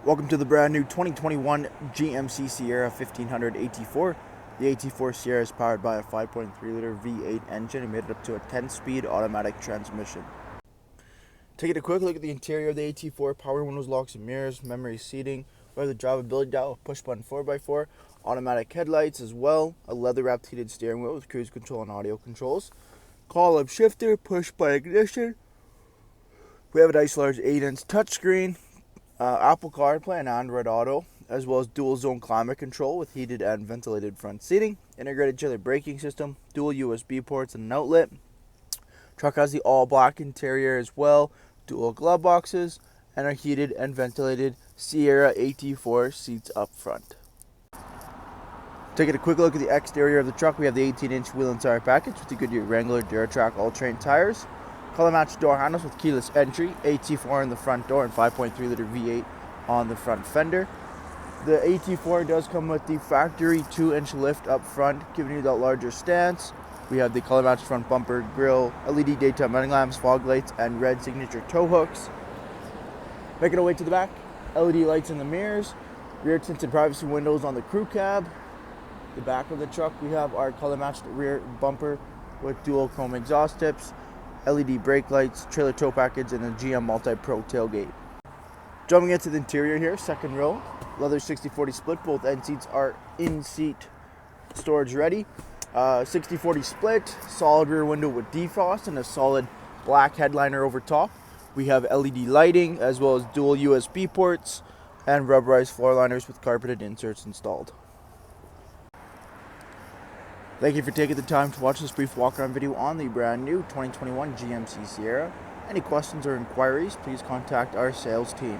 Welcome to the brand new 2021 GMC Sierra 1500 AT4. The AT4 Sierra is powered by a 5.3-liter V8 engine and made it up to a 10-speed automatic transmission. Taking a quick look at the interior of the AT4, power windows, locks and mirrors, memory seating. We have the drivability dial, push-button 4x4, automatic headlights as well, a leather-wrapped heated steering wheel with cruise control and audio controls, call-up shifter, push-button ignition. We have a nice large 8-inch touchscreen, Apple CarPlay and Android Auto, as well as dual zone climate control with heated and ventilated front seating, integrated trailer braking system, dual USB ports and an outlet. Truck has the all black interior as well, dual glove boxes, and our heated and ventilated Sierra AT4 seats up front. Taking a quick look at the exterior of the truck, we have the 18-inch wheel and tire package with the Goodyear Wrangler DuraTrack all-terrain tires. Color matched door handles with keyless entry, AT4 in the front door, and 5.3-liter V8 on the front fender. The AT4 does come with the factory 2-inch lift up front, giving you that larger stance. We have the color matched front bumper, grille, LED daytime running lamps, fog lights, and red signature tow hooks. Making our way to the back, LED lights in the mirrors, rear tinted privacy windows on the crew cab. The back of the truck, we have our color matched rear bumper with dual chrome exhaust tips, LED brake lights, trailer tow package, and the GM MultiPro tailgate. Jumping into the interior here, second row, leather 60/40 split. Both end seats are in-seat storage ready. 60/40 split, solid rear window with defrost, and a solid black headliner over top. We have LED lighting as well as dual USB ports and rubberized floor liners with carpeted inserts installed. Thank you for taking the time to watch this brief walk-around video on the brand new 2021 GMC Sierra. Any questions or inquiries, please contact our sales team.